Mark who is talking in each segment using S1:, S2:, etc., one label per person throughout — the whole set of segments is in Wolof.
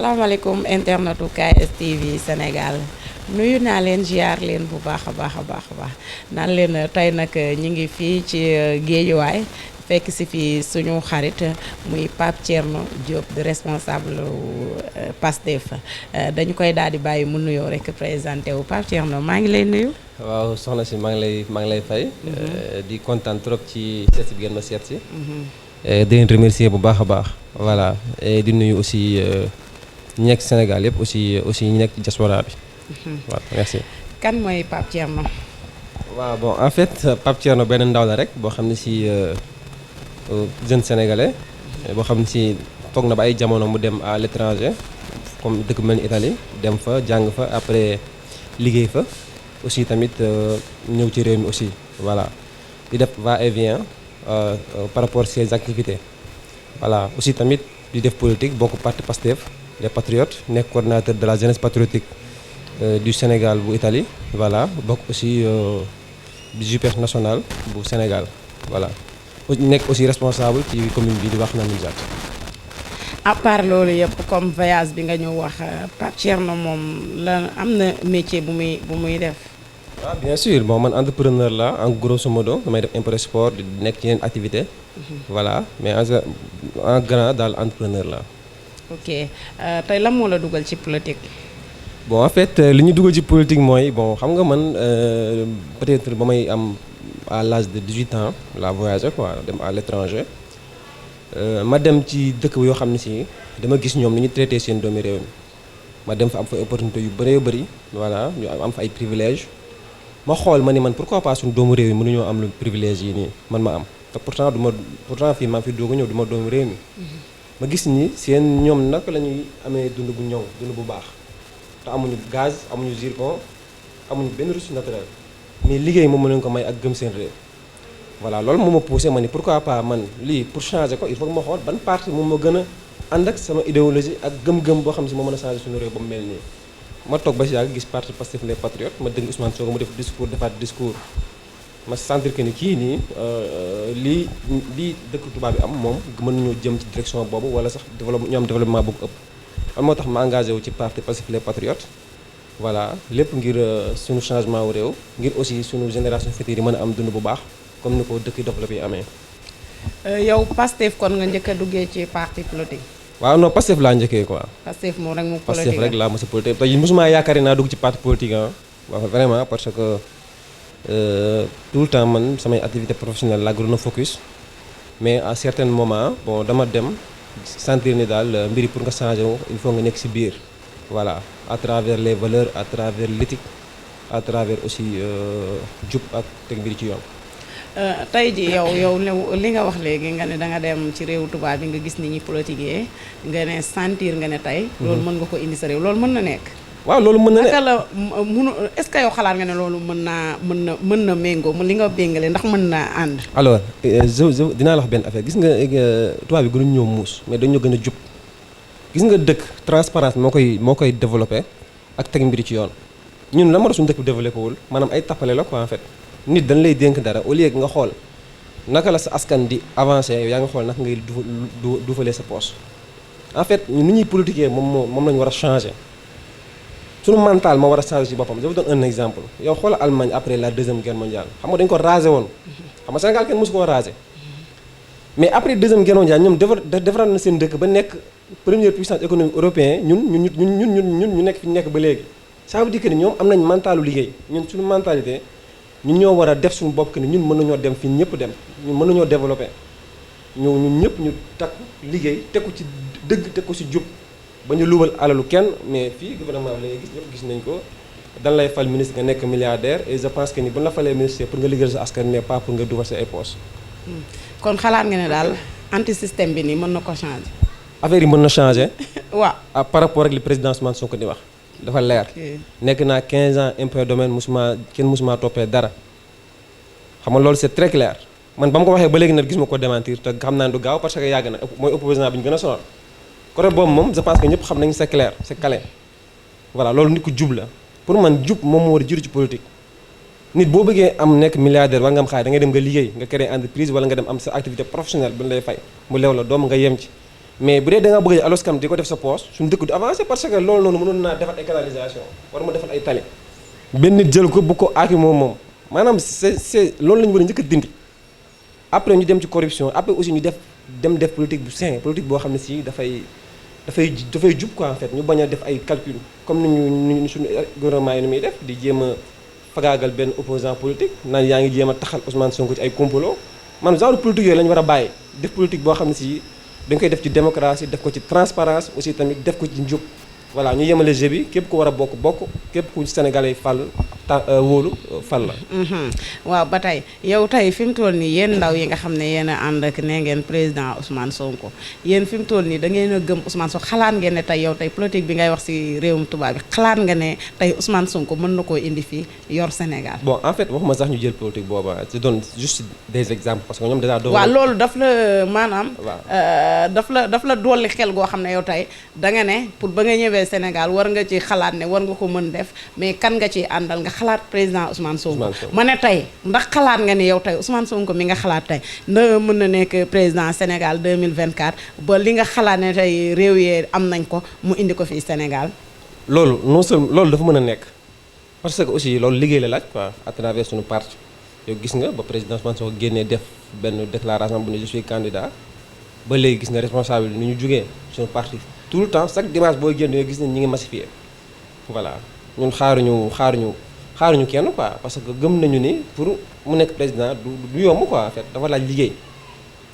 S1: salaamaaleykum internetu KSTV Sénégal nuyu naa leen ziar leen bu baax a baax naan leen tey nag ñi ngi fii ci Géejuwaay fekk si fi suñu xarit muy Pape Thierno Diop di responsable Pastef dañu koy daal di bàyyi mu nuyoo rek présenté wu Pape Thierno maa ngi lay nuyu.
S2: waaw soxna si maa ngi lay fay. di kontaan trop ci seet si bi ngeen ma seet si. di leen remercier bu baax a baax. voilà et di nuyu aussi ñi nekk Sénégal yëpp aussi ñi nekk ci diaspora bi. waaw merci.
S1: kan mooy Pape Thierno.
S2: waaw bon en fait Pape Thierno benn ndaw la rek boo xam ne si jeune sénégalais. boo xam ne si toog na ba ay jamono mu dem à l'étranger comme dëkk mel ni Italie dem fa jàng fa après liggéey fa aussi tamit ñëw ci réew mi aussi voilà di def va et vient par rapport à ses activités. voilà aussi tamit di def politique bokk parti Pastef les patriotes nekk coordinateur de la jeunesse patriotique du Sénégal bu Italie voilà bokk aussi du JPS national bu Sénégal voilà nekk aussi responsable ci commune bi di Wakhinane Nimzatt.
S1: à part loolu yëpp comme voyage bi nga ñëw wax Pape Thierno moom la am na métier bu muy def.
S2: waaw bien sûr bon man entrepreneur la en grosso modo damay def import export di nekk ci yeneen activité voilà mais en grand daal entrepreneur la.
S1: ok tey lan moo la dugal ci politique.
S2: bon en fait li ñu dugal ci politique mooy bon xam nga man peut-être ba may am à l'âge de 18 ans la voyagé quoi dem à l'étranger ma dem ci dëkk yoo xam ne si dama gis ñoom ni ñu traité seen doomi réew mi ma dem fa am fa opportunité yu bëree bëri voilà ñu am fa ay privilèges ma xool ma ni man pourquoi pas suñu doomu réew mi mënuñoo am lu privilège yi nii man ma am te pourtant fii maa fi doog a ñëw du ma doomu réew mi ma gis ni seen ñoom naka la ñuy amee dund bu ñoŋ dund bu baax te amuñu gaz amuñu zircon amuñu benn ressource naturelle mais liggéey moom mën nañu ko may ak gëm seen réew voilà loolu moo ma poussé ma ni pourquoi pas man lii pour changer ko il faut que ma xool ban parti moom ma gën a ànd ak sama idéologie ak gëm-gëm boo xam si moo mën a changer suñu réew ba mu mel nii ma toog ba si yàgg gis parti Pastef les patriotes ma dégg Ousmane Sonko mu def defaat discours ma sentir que ni kii nii lii dëkk tubaab bi am moom mën nañoo jëm ci direction boobu wala sax ñu am développement bu ko ëpp man moo tax ma engagé wu ci parti Pastef les patriotes voilà lépp ngir suñu changement wu réew ngir aussi suñu génération future yi mën a am dund bu baax comme ni ko dëkk développé yi amee.
S1: yow Pastef kon nga njëkk a duggee ci parti politique.
S2: waaw non Pastef laa njëkkee quoi.
S1: Pastef moom rek mu politique
S2: Pastef rek laa mos a politique te mosuma yaakaar naa dugg ci parti politique ah. waaw vraiment parce que tout le temps man samay activité professionnelle laa gënoon a focus mais à certains moments bon dama dem sentir ni daal mbiri pour nga changer wu il faut nga nekk ci biir voilà à travers les valeurs à travers l'éthique à travers aussi jub ak teg mbiri ci yoon.
S1: tey ji yow li nga wax léegi nga ne da nga dem ci réew tubaab bi nga gis ni ñi politiquer nga ne sentir nga ne tey. loolu mën nga ko indi sa réew loolu mën na nekk.
S2: waaw loolu mën na ne
S1: naka la munu est-ce que yow xalaat nga ne loolu mën na méngoo li nga béngale ndax mën naa ànd.
S2: alors dinaa la wax benn affaire gis nga tubaab bi gënuñu ñëw muus mais dañoo gën a jub gis nga dëkk transparence moo koy développé ak teg mbiri ci yoon ñun la ma suñu dëkk bi développé wul maanaam ay tappale la quoi en fait. nit dañ lay dénk dara au lieu que nga xool naka la sa askan di avancé yow yaa nga xool naka ngay duufalee sa poche en fait ni ñuy politiquer moom la ñu war a changer suñu mental moo war a changer ci boppam je vous donne un exemple yow xool Allemagne après la deuxième guerre mondiale xam nga dañu ko raser woon xam nga Sénégal kenn mosu koo raser mais après deuxième guerre mondiale ñoom defaraat na seen dëkk ba nekk première puissance économique européen ñu nekk fi ñu nekk ba léegi ça veut dire que ni ñoom am nañ mentalu liggéey ñun suñu mentalité ñun ñoo war a def suñu bopp que ni ñun mën nañoo dem fi ñëpp dem ñun mën nañoo développer ñun ñëpp ñu takk liggéey teg ko ci dëgg teg ko ci jub ba ñu luubal alalu kenn mais fii gouvernement bi la gis ñëpp gis nañ ko dan lay fal ministre nga nekk milliardaire et je pense que ni bu la falee ministre pour nga liggéeyal sa askan mais pas pour nga dugal sa ay poches.
S1: kon xalaat nga ne daal anti système bi nii mën na ko changer.
S2: affaire yi mën na changer.
S1: waaw
S2: par rapport ak li président Ousmane Sonko di wax. dafa leer nekk naa 15 ans impôt domaine kenn musuma toppee dara xam nga loolu c'est très clair man ba ma ko waxee ba léegi nag gis ma ko démentir te xam naa du gaaw parce que yàgg na mooy opposant bi ñu gën a sonal côté boobu moom je pense que ñëpp xam nañu c'est clair c'est calé voilà loolu nit ku jub la pour man jub moom moo war a jiitu ci politique nit boo bëggee am nekk milliardaire wala nga am xaalis da ngay dem nga liggéey nga créer entreprise wala nga dem am sa activité professionnelle bu ñu lay fay mu leew la doom nga yem ci mais bu dee da nga bëgg alos kam di ko def sa poche suñu dëkk du avancé parce que loolu noonu mënoon naa defal ay canalisation war ma defal ay tali benn nit jël ko bu ko aaki moom maanaam c'est loolu la ñu war a njëkk a dindi après ñu dem ci corruption après aussi ñu def politique bu sain politique boo xam ne si dafay jub quoi en fait ñu bañ a def ay calcul comme ni ñu suñu gouvernement yi ni muy def di jéem a fagaagal benn opposant politique naan yaa ngi jéem a taxal Ousmane Sonko ci ay complot man genre politique yooyu la ñu war a bàyyi def politique boo xam ne si dañ koy def ci démocratie def ko ci transparence aussi tamit def ko ci njub voilà ñu yemale jeu bi képp ku war a bokk képp ku Sénégalais fal wóolu fal la.
S1: waaw ba tey yow tey fi mu toll nii yéen ndaw yi nga xam ne yéen a ànd ak ne ngeen président Ousmane Sonko yéen fi mu toll nii da ngeen a gëm Ousmane Sonko xalaat ngeen ne tey yow tey politique bi ngay wax ci réewum tubaab bi xalaat nga ne tey Ousmane Sonko mën na koo indi fii yor Sénégal.
S2: bon en fait waxuma sax ñu jël politique booba je donne juste des exemples parce que ñoom déjà.
S1: waaw loolu daf la maanaam. daf la dolli xel goo xam ne yow tey da nga ne pour ba nga ñëwee Sénégal war nga ci xalaat ne war nga ko mën def mais kan nga ciy àndal nga xalaat président Ousmane Sonko. ma ne tey ndax xalaat nga ni yow tey Ousmane Sonko mi nga xalaat tey na mën na nekk président Sénégal 2024 ba li nga xalaat ne tey réew yee am nañ ko mu indi ko fii Sénégal.
S2: loolu non seulement loolu dafa mën a nekk parce que aussi loolu liggéey la laaj quoi à travers suñu parti yow gis nga ba président Ousmane Sonko génnee def benn déclaration bu ne je suis candidat ba léegi gis nga responsable ni ñu jugee suñu parti tout le temps chaque dimanche booy génn gis nañ ñi ngi massifié voilà ñun xaaruñu kenn quoi parce que gëm nañu ni pour mu nekk président du yomb quoi en fait dafa laaj liggéey.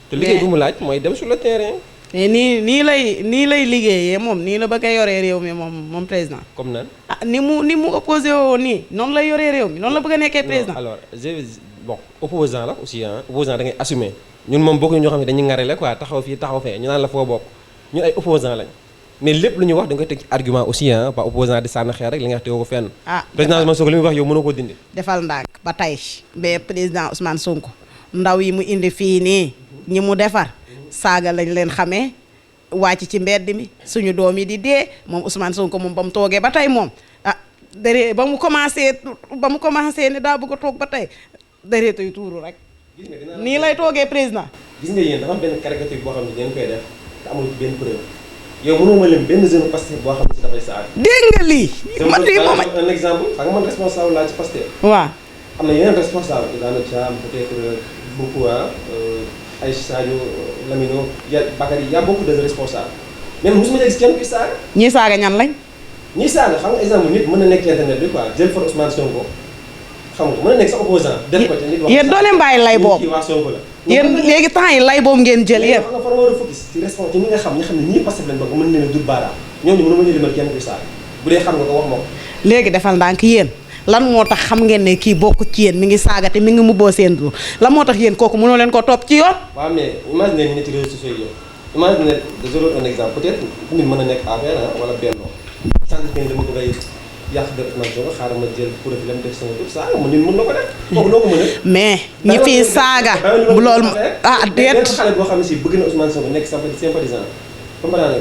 S2: te liggéey bu mu laaj mooy dem sur le terrain.
S1: mais nii lay liggéeyee moom nii la bëgg a yoree réew mi moom président.
S2: comme nan.
S1: ah ni mu opposé woo nii noonu lay yoree réew mi noonu la bëgg a nekkee président.
S2: alors bon opposant la aussi opposant da ngay assumer ñun moom bokkuñu ñoo xam ne dañuy ngarale quoi taxaw fii taxaw fee ñu naan la foo bokk ñun ay opposant lañ. mais lépp lu ñu wax da nga koy teg ci argument aussi pas opposant di sànni xeer rek li nga wax tegoo ko fenn. président Ousmane Sonko li muy wax yow mënoo koo dindi.
S1: defal ndànk ba tey mais président Ousmane Sonko ndaw yi mu indi fii nii ñi mu defar saaga lañ leen xamee wàcc ci mbedd mi suñu doom yi di dee moom Ousmane Sonko moom ba mu toogee ba tey moom dëree ba mu commencé ne daa bëgg a toog ba tey dëree tay tuuru rek. nii lay toogee président.
S2: gis nga yéen dafa am benn caricature boo xam ne ngeen koy def te amul benn preuve. yow mënoo ma leen benn jeune Pastef boo xam ne si dafay saaga.
S1: dégg nga lii. man lii moom
S2: un exemple xam nga man responsable laa ci Pastef.
S1: waaw.
S2: am na yeneen responsable Ibrahima Thiam peut-être beaucoup ay Sadio Lamino Bakary y a beaucoup de responsables même mosuma gis kenn kuy saaga.
S1: ñii saaga ñan lañ.
S2: ñii saaga xam nga exemple nit mën na nekk ci internet bi quoi jël for Ousmane Sonko xam nga mën na nekk sa opposant def ko te nit wax
S1: yéen doo leen bàyyi lay boobu.
S2: kii waa Sonko la.
S1: yéen léegi temps yi lay boobu ngeen jël yéen.
S2: xam nga war a focus ci responsable ci ñi nga xam ne ñii Pastef lañ bëgg mën leen a dut baaraam ñooñu mënu ma ñu limal kenn kuy saaga bu dee xam nga ko wax ma ko.
S1: léegi defal ndànk yéen lan moo tax xam ngeen ne kii bokku ci yéen mi ngi saaga te mi ngi mubboo seen tur lan moo tax yéen kooku mënoo leen ko topp ci yoon.
S2: waaw mais imagine ni ne ci réseaux sociaux yi imagine ne je donne un exemple peut-être nit mën a nekk affaire wala benno sant kenn dama ko bay yàq de Ousmane Sonko xaaral ma jël profil am def sama tur saaga ma nit mën na ko def kooku doo ko mën a
S1: mais ñi fii saaga bu loolu déet
S2: benn xale boo xam ne si bëgg na Ousmane Sonko nekk sympathisant comprendre nga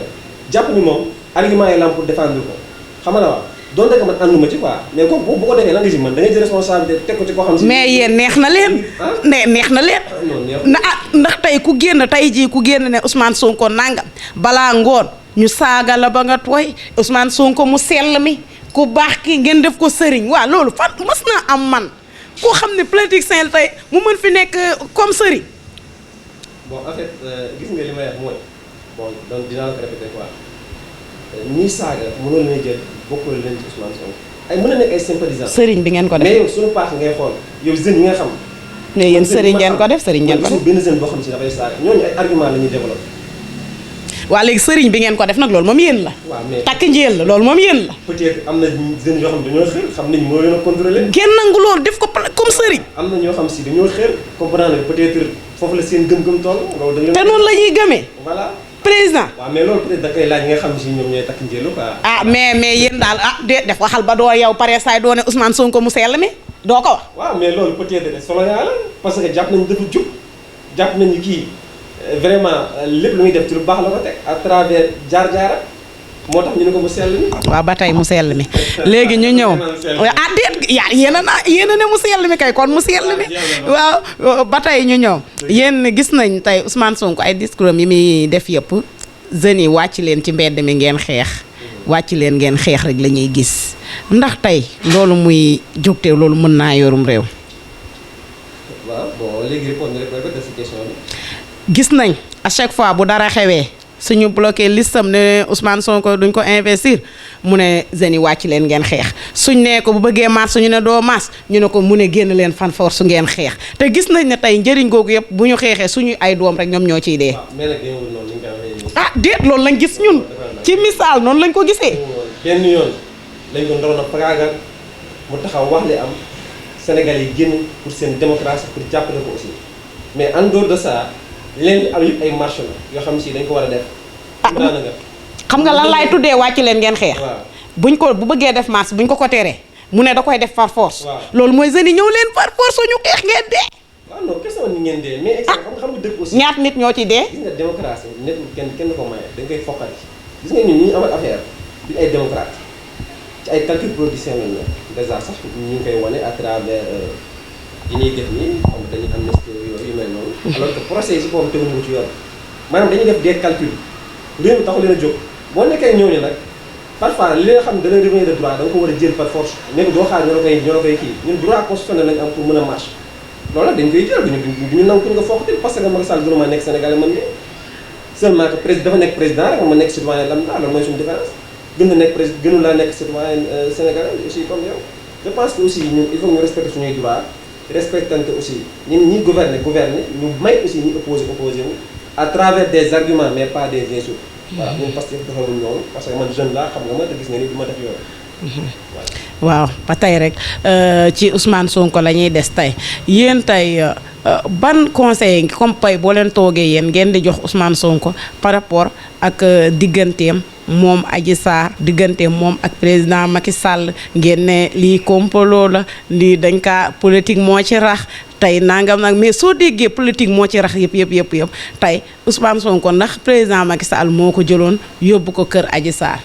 S2: jàpp ni moom argument yi lam pour défendre ko xam nga la wax donte que man ànduma ci quoi mais kooku bu ko defee lan nga ci mën da ngay jël responsabilité teg ko ci koo xam si
S1: mais yéen neex na leen neex na leen na ndax tey ku génn tey jii ku génn ne Ousmane Sonko nangam balaa ngoon ñu saaga la ba nga tooy Ousmane Sonko mu sell mi ku baax ki ngeen def ko sëriñ waaw loolu fan mas naa am man koo xam ne politicien tey mu mën fi nekk comme sëriñ.
S2: bon en fait gis nga li may wax mooy bon donc dinaa la ko répéter quoi ñii saaga mënoo leen jël bokkul leen ci Ousmane Sonko ay mën na nekk ay sympathisants.
S1: sëriñ bi ngeen ko def
S2: mais yow suñu parti ngay xool yow jeunes yi nga xam.
S1: mais yéen sëriñ ngeen ko def sëriñ ngeen ko def
S2: benn jeune boo xam si dafay saaga ñooñu ay argument la ñuy développé.
S1: waa léegi sëriñ bi ngeen ko def nag loolu moom yéen la.
S2: waaw mais
S1: takk njéel la loolu moom yéen la.
S2: peut-être am na jeunes yoo xam ne dañoo xër xam nañ moo leen a contrôlé.
S1: ngeen nangu loolu def ko comme sëriñ.
S2: am na ñoo xam si dañoo xër comprendre nga peut-être foofu la seen gëm-gëm toll. loolu da
S1: te noonu la ñuy gëmee.
S2: voilà
S1: président.
S2: waaw mais loolu peut-être da koy laaj nga xam si ñoom ñooy takk njéelu quoi.
S1: ah mais yéen daal def waxal ba doo yow pare saay doo ne Ousmane Sonko mu sell mi doo ko wax.
S2: waaw mais loolu peut-être solo yaa la parce que jàpp nañu dafa jub jàpp nañu kii vraiment lépp lu muy def ci lu baax la ko teg à travers jaar-jaara moo tax ñu ne ko mu sell mi.
S1: waaw ba tey mu sell mi léegi ñu ñëw déet yéen a ne mu sell mi kay kon mu sell mi waaw ba tey ñu ñëw yéen gis nañ tey Ousmane Sonko ay discours yi muy def yëpp jeunes yi wàcc leen ci mbedd mi ngeen xeex wàcc leen ngeen xeex rek la ñuy gis ndax tey loolu muy jógte loolu mën naa yorum réew.
S2: waaw bon léegi répondre ci question bi.
S1: gis nañ à chaque fois bu dara xewee suñu bloqué listam ne Ousmane Sonko duñ ko investir mu ne jeunes yi wàcc leen ngeen xeex suñ ne ko bu bëggee mars ñu ne doo mars ñu ne ko mu ne génn leen fan force su ngeen xeex te gis nañ ne tey njëriñ googu yëpp bu ñu xeexee suñu ay doom rek ñoom ñoo ciy dee.
S2: mais nag démb noonu li nga xam ne
S1: ah déet loolu lañ gis ñun ci misaal noonu lañ ko gisee.
S2: benn yoon lañ ko ndoroon a pagaagal mu taxaw wax li am Sénégal yi génn pour seen démocratie pour jàppale ko aussi mais en dehors de ça leen am yëpp ay marche la yoo xam si dañ ko war a def.
S1: xam nga lan laay tuddee wàcc leen ngeen xeex. buñ ko bu bëggee def marche buñ ko teree mu ne da koy def par force. loolu mooy jeunes yi ñëw leen par force ñu xeex ngeen dee.
S2: waaw non question ni ngeen dee mais xam nga dëgg aussi.
S1: ñaat nit ñoo ci dee.
S2: gis nga démocratie nit kenn ko maye dañ koy fokkati gis nga ñun ñi amal affaire bi ay démocrate ci ay calcul politicien lañ la déjà sax ñu ngi koy wane à travers yi ñuy def nii xam dañuy amnistie yooyu yu mel noonu. alors que procès yi si boobu teguñu ko ci yoon maanaam dañuy def des calculs réew mi taxu leen a jóg boo nekkee ñooñu nag parfois li nga xam ne da lay revenir de droit da nga ko war a jël par force nekk doo xaar ñoo la koy kii ñun droit constitutionnel lañ am pour mën a marche loolu nag dañ koy jël duñu nangu pour nga foqati parce que Macky Sall gënuma nekk Sénégalais man de seulement que président dafa nekk président rek ma nekk citoyen lambda loolu mooy suñu différence gënu laa nekk citoyen sénégalais aussi comme yow je pense que aussi ñun il faut ñu respecter suñuy droit respectante aussi ñi gouverner ñu may aussi ñi opposé wu à travers des arguments mais pas des insultes. voilà ñun parce que doxewuñ noonu parce que man jeune laa xam nga ma te gis nga ni du ma def yooyu.
S1: waaw ba tey rek ci Ousmane Sonko la ñuy des tey yéen tey ban conseil comme pay boo leen toogee yéen ngeen di jox Ousmane Sonko par rapport ak digganteem moom Adji Sarr digganteem moom ak président Macky Sall ngeen ne lii complot la lii dañ kaa politique moo ci rax tey nangam nag mais soo déggee politique moo ci rax yëpp tey Ousmane Sonko ndax président Macky Sall moo ko jëloon yóbbu ko kër Adji Sarr.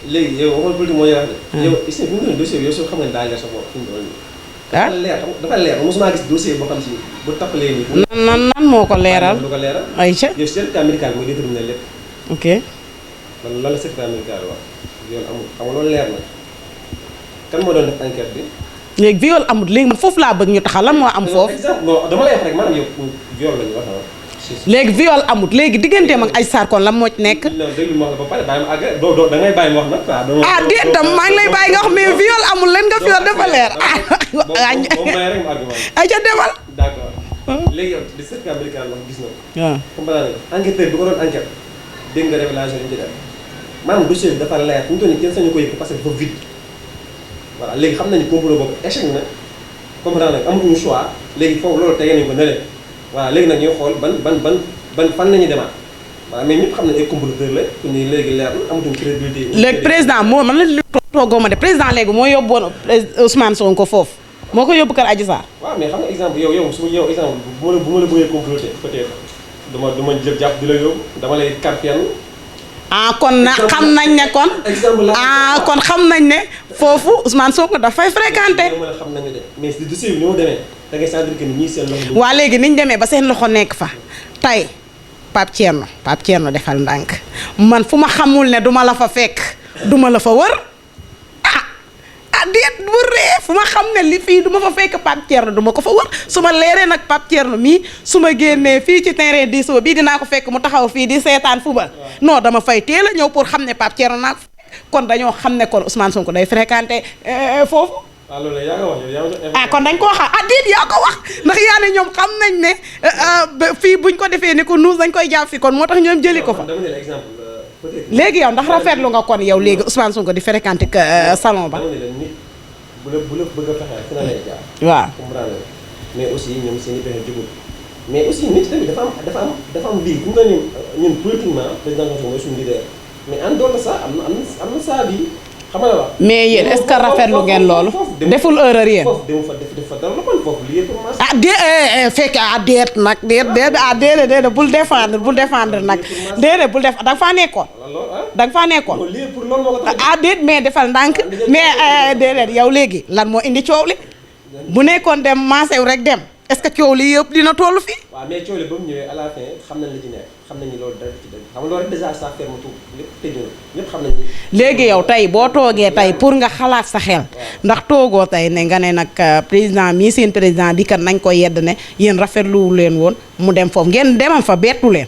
S2: léegi yow waxal politique moo yarax de. yow is fi mu doon dossier bi yow soo xam ne daa leer sa bopp fi mu doon dafa leer mosuma gis dossier boo xam si bu tappalee nii.
S1: nan moo ko leeral.
S2: lu ko leeral.
S1: ayca
S2: yow certificat médical mooy déterminé lépp.
S1: ok.
S2: lan la certificat médical wax viol amul xam nga loolu leer na kan moo doon def enquête bi.
S1: léegi viol amul léegi foofu laa bëgg ñu taxaw lan moo am foofu.
S2: exemple non dama lay wax rek maanaam yow viol la ñu wax
S1: léegi viol amut léegi digganteem ak Adji Sarr kon lan moo ci nekk.
S2: non déglu ma wax la ba pare bàyyi ma àgg doo da ngay bàyyi ma wax nag quoi.
S1: ah déet tam maa ngi lay bàyyi nga wax mais viol amul leen nga viol dafa leer.
S2: moom may rek ma argument.
S1: ayca demal.
S2: d'accord léegi yow di certificat médical wax gis na ko.
S1: waaw
S2: comprendre nga enquêteur bi ko doon enquête dégg nga révélation yi ñu ci def maanaam dossier bi dafa leer fu mu toll nii kenn sañu ko yëg parce que dafa vide voilà léegi xam nañu complot boobu échec na comprendre nga amatuñu choix léegi foofu loolu tegee nañu ko ne leen voilà léegi nag ñuy xool ban fan la ñuy demaat waaw mais ñëpp xam nañu ay comploteur la ku ni léegi leer na amatuñu crédibilité.
S1: léegi président moo man la li toogoo ma de président léegi moo yóbbuwoon Ousmane Sonko foofu moo ko yóbbu kër Adji Sarr.
S2: waaw mais xam nga exemple yow exemple bu ma la bëggee comploter peut-être du ma jël jàpp di la yóbbu dama lay karpian.
S1: ah kon na xam nañ ne kon. kon xam nañ ne foofu Ousmane Sonko dafay fréquenté.
S2: xam nañu de mais si dossier bi ni mu demee da ngay sentir que ni ñii seen loxo.
S1: waa léegi ni ñu demee ba seen loxo nekk fa tey Pape Thierno defal ndànk man fu ma xamul ne duma la fa fekk duma la fa wër déet wëree fu ma xam ne li fii duma fa fekk Pape Thierno duma ko fa wër su ma leeree nag Pape Thierno mii su ma génnee fii ci terrain diisoo bii dinaa ko fekk mu taxaw fii di seetaan football non dama fay teel a ñëw pour xam ne Pape Thierno naa ko fekk kon dañoo xam ne kon Ousmane Sonko day fréquenté foofu.
S2: waaw loolu yaa ko wax yow
S1: kon dañ koo xam déet yaa ko wax ndax yaa ne ñoom xam nañ ne fii buñ ko defee ni ko nuus dañ koy jàpp fi kon moo tax ñoom jëli ko fa. léegi yow ndax rafetlu nga kon yow léegi Ousmane Sonko di fréquenté salon ba.
S2: bu la bëgg a fexee fi na lay jaar.
S1: waaw
S2: comprendre mais aussi ñoom seen i pexe jugul mais aussi nit tamit dafa am lii bu ñu doon ñun politiquement président Sonko mooy suñu leader mais en dehors de ça am na saa bi xam nga la.
S1: mais yéen est-ce que rafetlu ngeen loolu. deful erreur yéen.
S2: foofu demu fa def fa dara la kon foofu liggéey pour marché.
S1: fekk déet nag déet bul défendre nag déedéet bul def da nga faa nekkoon. da nga faa nekkoon.
S2: pour loolu moo ko tax
S1: déet mais defal ndànk mais déedéet yow léegi lan moo indi coow li bu nekkoon dem maasew rek dem est-ce que coow li yëpp dina toll fii.
S2: waaw mais coow li ba mu ñëwee à la fin xam nañ la ci nekk xam nañ ni loolu dara ci dëgg xam nga loolu déjà ça ferme tout lépp tëjoo ñëpp xam nañ ni.
S1: léegi yow tey boo toogee tey pour nga xalaat sa xel ndax toogoo tey ne nga ne nag président mii seen président bi kat nañ ko yedd ne yéen rafetlu leen woon mu dem foofu ngeen demam fa bettu leen.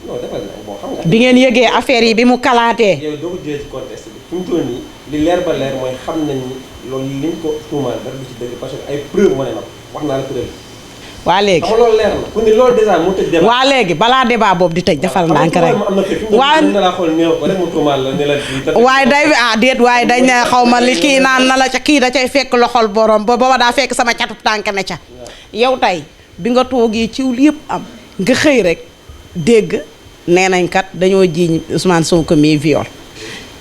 S2: non defal na bon xam nga.
S1: bi ngeen yëgee affaire yi bi mu kalaatee.
S2: yow doo ko jëlee ci contexte bi fi mu toll nii li leer ba leer mooy xam nañ ni loolu liñ ko tuumaal dara du ci dëgg parce que ay preuve wane na ko wax naa la preuve.
S1: waa léegi
S2: xam nga loolu leer na ku ne loolu déjà mu tëj débat.
S1: waa léegi balaa débat boobu di tëj defal ndànk rek.
S2: waa na laa xool néew ko rek mu tuumaal la ne la.
S1: waaye day déet waaye dañ ne xaw ma li kii naan na la ca kii da cay fekk loxol borom ba booba daa fekk sama catub tànk ne ca. yow tey bi nga toogee ciw yëpp am nga xëy rek dégg nee nañ kat dañoo jiiñ Ousmane Sonko mi viol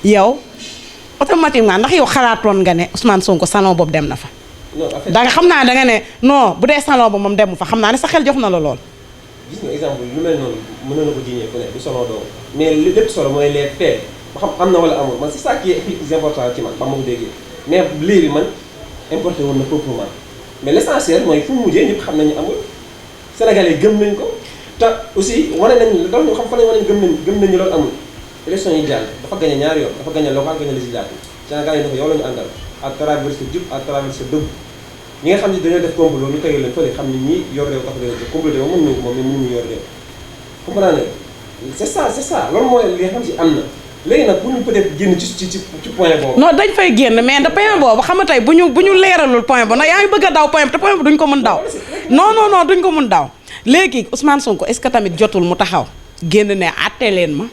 S1: yow automatiquement ndax yow xalaatoon nga ne Ousmane Sonko salon boobu dem na fa. da nga xam naa da nga ne non bu dee salon ba moom demu fa xam naa ne sa xel jox na la lool.
S2: gis nga exemple lu mel noonu mën na ko jiiñee ku ne du salon doomu mais li lépp solo mooy les faits ba xam am na wala amul man c'est ça qui est plus important ci man ba ma ko déggee mais léegi man importé woon na proprement mais l'essentiel mooy fu mu mujjee ñëpp xam nañu amul Sénégalais gëm nañ ko te aussi wane nañ dafa ñu xam fa lañ wane gëm nañu loolu amul élection yi jàll dafa gagné ñaari yoon dafa gagné local gagné législative Sénégal yi ne ko yow la ñu àndal à travers sa jub à travers sa dëgg ñi nga xam ne dañoo def complot ñu tegal leen fële xam ne ñii yor réew tax leen complot moom mën nañu ko moom mais mënuñu yor réew comprendre nga c'est ça loolu mooy li nga xam si am na léegi nag bu ñu peut-être génn ci point boobu.
S1: non dañ fay génn mais da point boobu xam nga tey bu ñu leeralul point boobu nag yaa ngi bëgg a daw point bi te point bi duñ ko mën daw non duñ ko mën daw léegi Ousmane Sonko est-ce que tamit jotul mu taxaw génn ne àtte leen ma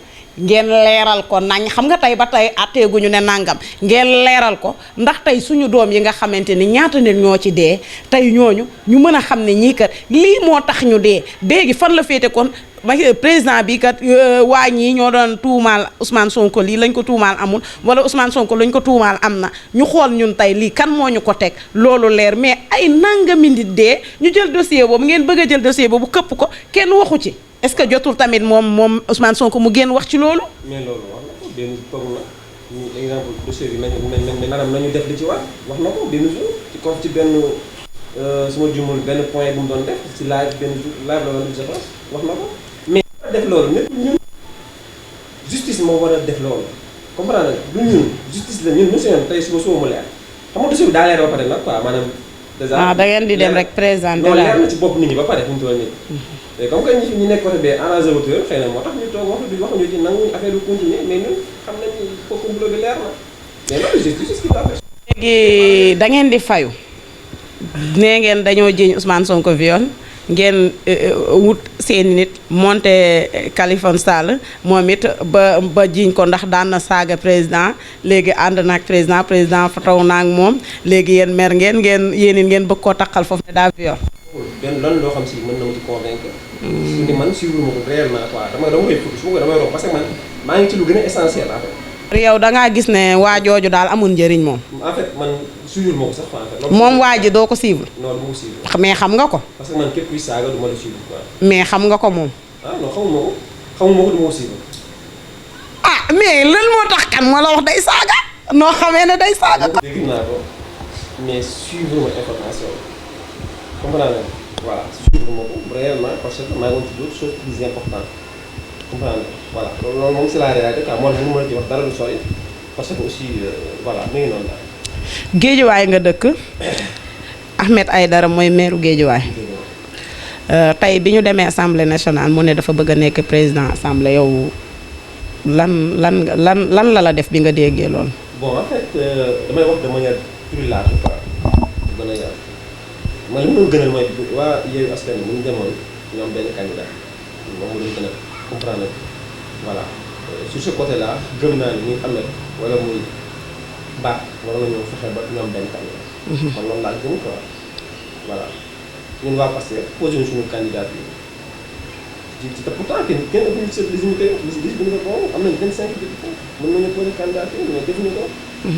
S1: ngeen leeral ko nañ xam nga tey ba tey àtteeguñu ne nangam ngeen leeral ko ndax tey suñu doom yi nga xamante ni ñaata nit ñoo ci dee tey ñooñu ñu mën a xam ne ñii kat lii moo tax ñu dee léegi fan la féete kon président bi kat waa ñii ñoo doon tuumaal Ousmane Sonko lii lañ ko tuumaal amul wala Ousmane Sonko lañ ko tuumaal am na ñu xool ñun tey lii kan moo ñu ko teg loolu leer mais ay nangami nit dee ñu jël dossier boobu ngeen bëgg a jël dossier boobu këpp ko kenn waxu ci. est-ce que jotul tamit moom Ousmane Sonko mu génn wax ci loolu.
S2: mais loolu wax na ko benn toog na ñu exemple dossier bi nañu def li ci wax na ko benn jour ci kaw ci benn suma jumul benn point bu mu doon def ci live benn jour live la doon def wax na ko mais def loolu nit ñun justice moo war a def loolu comprendre nga du ñun justice la ñun monsieur tey suba mu leer xam nga dossier bi daa leer ba pare nag quoi maanaam.
S1: déjà da ngeen di dem rek présenté
S2: leer na ci bopp nit ñi ba pare fu ñu toll nii. te comme que ñi nekk côté bee arrangé wuteur xëy na moo tax ñu toog waxuñu ci nanguñu affaire bi continuer mais ñun xam nañu ko complot bi leer na mais loolu justice ce qui va faire.
S1: léegi da ngeen di fayu nee ngeen dañoo jiiñ Ousmane Sonko viol ngeen wut seeni nit monté Khalifa Sall moom it ba jiiñ ko ndax daan na saaga président léegi ànd naag président fa taw naag moom léegi yéen mer ngeen yéen bëgg koo takkal foofu ne daa viol.
S2: benn lan loo xam si mën na ma ci convaincre. su ni man suivre ma ko réellement quoi damay focus su ma ko damay romb parce que man maa ngi ci lu gën a essentiel en fait.
S1: yow da ngaa gis ne waa jooju daal amul njëriñ moom.
S2: en fait man suivre ma ko sax en fait.
S1: moom waa ji doo ko suivre.
S2: non du ma ko suivre.
S1: mais xam nga ko.
S2: parce que man képp kuy saaga du ma la suivre quoi.
S1: mais xam nga ko moom.
S2: ah non xamuma ko du ma ko suivre.
S1: ah mais lan moo tax kan moo la wax day saaga noo xamee ne day saaga.
S2: dégg naa ko mais suivre ma information comprendre nga voilà suivre ma ko réellement parce que maa ngi woon ci d'autres choses plus importantes comprendre nga voilà loolu moom c'est la réalité quoi moo tax ñu mën a ci wax dara du sori parce que aussi voilà mi ngi noonu daal.
S1: Géejawaay nga dëkk Ahmed Aïdara mooy maire Géejawaay tey bi ñu demee assemblée nationale mu ne dafa bëgg a nekk président assemblée yow lan la def bi nga déggee loolu.
S2: bon en fait damay wax de manière plus large quoi gën a yaatu man li ma doon gënal mooy waa Yewwi Askan Wi bu ñu demoon ñu am benn candidat moom mu doon gën a comprendre voilà sur ce côté là gëm naa ni muy Ahmed wala muy Ba war nañoo fexe ba ñu am benn candidat. kon loolu laa gëm quoi voilà ñun waa Pastef posé ñu suñu candidat bi te pourtant kenn ëpp ñu si légitimité bi ñu ko am nañu 25 députés mën nañu posé candidature mais defuñu ko.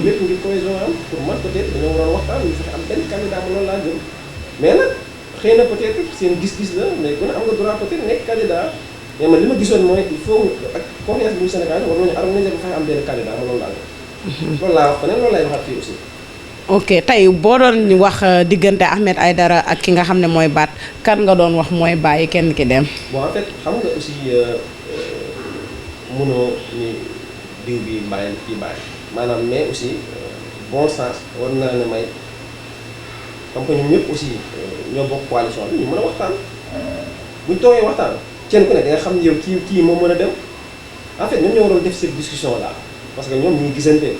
S2: lépp ngir cohésion am pour man peut-être dañoo waroon waxtaan ñu fexe am benn candidat ma loolu laa gëm mais nag xëy na peut-être seen gis-gis la mais ku ne am nga droit peut-être nekk candidat mais man li ma gisoon mooy il faut ak confiance bi ñu Sénégal war nañu organiser ba fexe am benn candidat ma loolu laa gëm. loolu laa wax ko ne loolu laay waxaat fii aussi.
S1: ok tey boo doon wax diggante Ahmed Aïdara ak ki nga xam ne mooy Baat kan nga doon wax mooy bàyyi kenn ki dem.
S2: bon en fait xam nga aussi mënoo ni diw bi bàyyi kii bàyyi maanaam mais aussi bon sens war na la may comme que ñun ñëpp aussi ñoo bokk coalition bi ñu mën a waxtaan buñ toogee waxtaan kenn ku ne da nga xam ne yow kii moo mën a dem en fait ñoom ñoo waroon def cette discussion là parce que ñoom ñuy gisante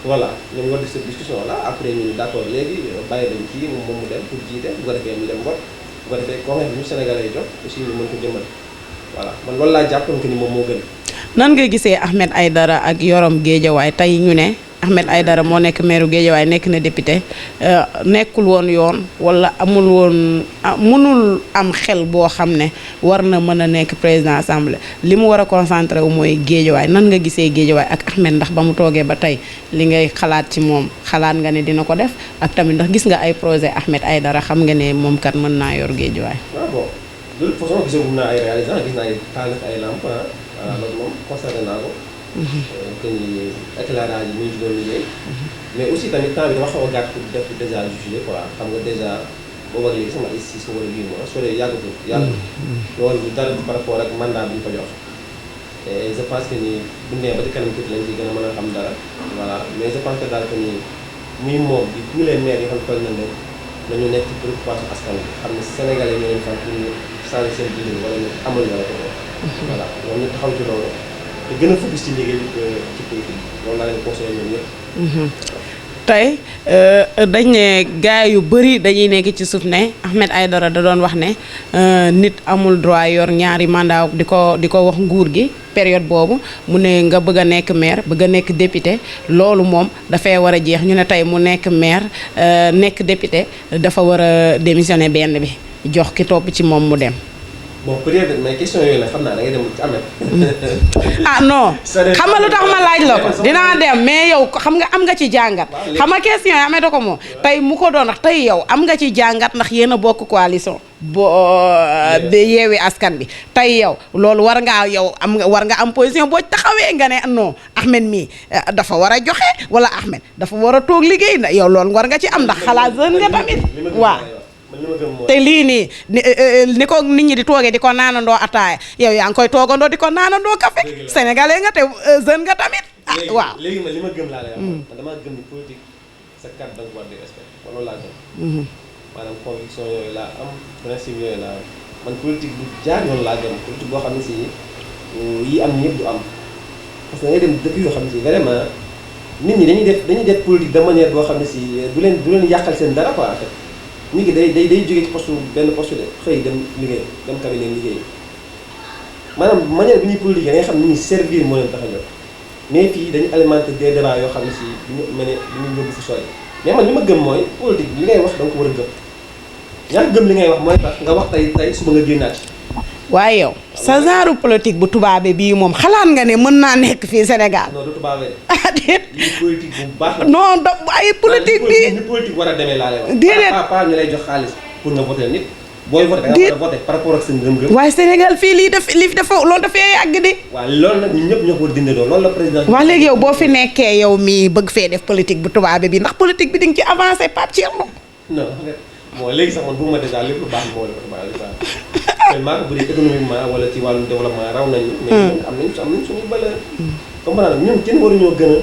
S2: voilà ñoom ñoo def cette discussion là après ñu d'accord léegi bàyyi dañ kii moom mu dem pour jiite bu ko defee ñu dem vote bu ko defee koo xam ne ñu Sénégalais yi jox aussi ñu mën ko jëmmal voilà man loolu laa jàppoon que ni moom moo gën.
S1: nan nga gisee Ahmed Aïdara ak Yorom Guédiawaye tey ñu ne Ahmed Aïdara moo nekk maire Guédiawaye nekk na député nekkul woon yoon wala amul woon mënul am xel boo xam ne war na mën a nekk président assemblée li mu war a concentré wu mooy Guédiawaye nan nga gisee Guédiawaye ak Ahmed ndax ba mu toogee ba tey li ngay xalaat ci moom xalaat nga ne dina ko def ak tamit ndax gis nga ay projet Ahmed Aïdara xam nga ne moom kat mën naa yor Guédiawaye.
S2: waaw bon de toute façon gisagum naa ay réalisation gis naa ay taal ay lamp voilà loolu moom constaté naa ko. que ni éclairage yi ñu ngi doon liggéey. mais aussi tamit temps bi dafa xaw a gàtt pour def déjà jugé quoi xam nga déjà boobu ak léegi sama ay 6 wala 8 mois soo dee yàggatul. loolu dara par rapport ak mandat bi ñu ko jox. et je pense que ni bu ñu nee ba ci kanam tuuti lañ ci gën a mën a xam dara voilà mais je pense que daal que ni muy moom di tous les maires yi xam toll nañ leen dañu nekk ci préoccupation askan bi xam ne Sénégalais ñoo leen fan pour ñu changer seen dundin wala ñu amal wala ko voilà ñoom ñu taxaw ci loolu. te gën a focus ci liggéey bi ci politique loolu laa leen conseillé ñoom ñëpp.
S1: tey dañ ne gars yu bëri dañuy nekk ci suuf ne Ahmed Aïdara da doon wax ne nit amul droit yor ñaari mandat di ko wax nguur gi période boobu mu ne nga bëgg a nekk maire bëgg a nekk député loolu moom dafay war a jeex ñu ne tey mu nekk maire nekk député dafa war a démissionner benn bi jox ki topp ci moom mu dem.
S2: bon peut-être mais question yooyu nag xam naa da ngay dem ci Ahmed.
S1: ah non xam nga lu tax ma laaj la ko dinaa dem mais yow xam nga am nga ci jàngat. xam nga question yi Ahmed ko moom tey mu ko doon wax tey yow am nga ci jàngat ndax yéen a bokk coalition. Yewwi Askan Wi tey yow loolu war nga am position boo taxawee nga ne non Ahmed mii dafa war a joxe wala Ahmed dafa war a toog liggéey na yow loolu war nga ci am ndax xalaat jeune nga tamit waaw. te lii nii ni ko nit ñi di toogee di ko naanandoo ataaya yow yaa ngi koy toogandoo di ko naanandoo café sénégalais nga te jeune nga tamit waaw
S2: léegi man li ma gëm laa lay wax man damaa gëm ni politique sa carte da nga war di respect man loolu laa gëm maanaam conviction yooyu laa am principe yooyu laa am man politique bu jaar yoon laa gëm politique boo xam ne si yi am ñëpp du am parce que da ngay dem dëkk yoo xam ne si vraiment nit ñi dañuy def politique de manière boo xam ne si du leen yàqal seen dara quoi en fait nit ki day jógee ci benn poste de xëy dem liggéey dem cabinet liggéey maanaam manière bi ñuy politique da ngay xam ni ñuy servir moo leen tax a jóg mais fii dañu alimenter des débats yoo xam ne si duñu mel ne duñu yóbbu fu sori mais man li ma gëm mooy politique li ngay wax da nga ko war a gëm yaa gëm li ngay wax mooy tax nga wax tey suba nga génnaat ci.
S1: waaye yow sa genre politique bu tubaabe bii moom xalaat nga ne mën naa nekk fii Sénégal.
S2: non du tubaabe de.
S1: ah déet
S2: lii politique bu baax la.
S1: non da ay politique bi
S2: ni politique war a demee laa lay wax.
S1: déedéet
S2: pas ñu lay jox xaalis pour nga voter nit. booy voter da nga war a voter par rapport ak seen ngëm-ngëm.
S1: waaye Sénégal fii lii dafa loolu dafay yàgg de.
S2: waaw loolu nag ñun ñëpp ñoo ko war a dindandoo loolu la président.
S1: waaw léegi yow boo fi nekkee yow mii bëgg fee def politique bu tubaabe bi ndax politique bi di nga ci avancé Pape Thierno.
S2: non bon léegi sax man bu ma déjà lépp lu baax moo la ko tubaabe bi sax. tellement bu dee économiquement wala ci wàllu développement raw nañu. mais ñun am nañ suñu valeur. comprendre ñun kenn waruñoo gën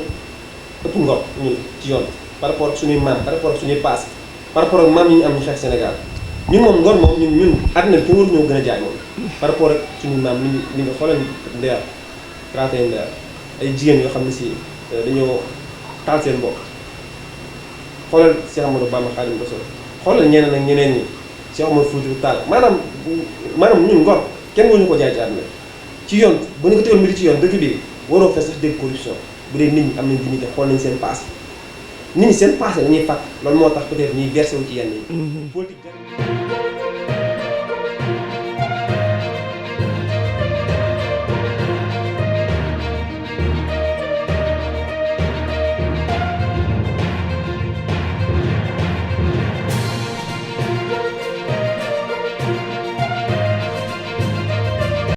S2: a ëpp ngor ñun ci yoon par rapport ak suñuy maam par rapport ak suñuy paas par rapport ak maam yi ñu am ñu xeex Sénégal ñun moom ngor moom ñun àddina bi kenn waruñoo gën a jaay moom par rapport ak suñuy maam li nga xoolal ndeer traité ndeer ay jigéen yoo xam ne si dañoo taal seen bopp xoolal Cheikh Amadou Bamba Khadim Rassoul xoolal ñeneen ak ñeneen ñi Cheikh Omar Foutiyou Tall maanaam ñun ngor kenn waruñu ko jaay ci àdduna ci yoon bu ñu ko teewoon mbiri ci yoon dëkk bi waroo fee sax dégg corruption bu dee nit ñi am nañ dignité xool nañ seen passé nit ñi seen passé dañuy fàtt loolu moo tax peut-être ñuy versé wu ci yenn yi politique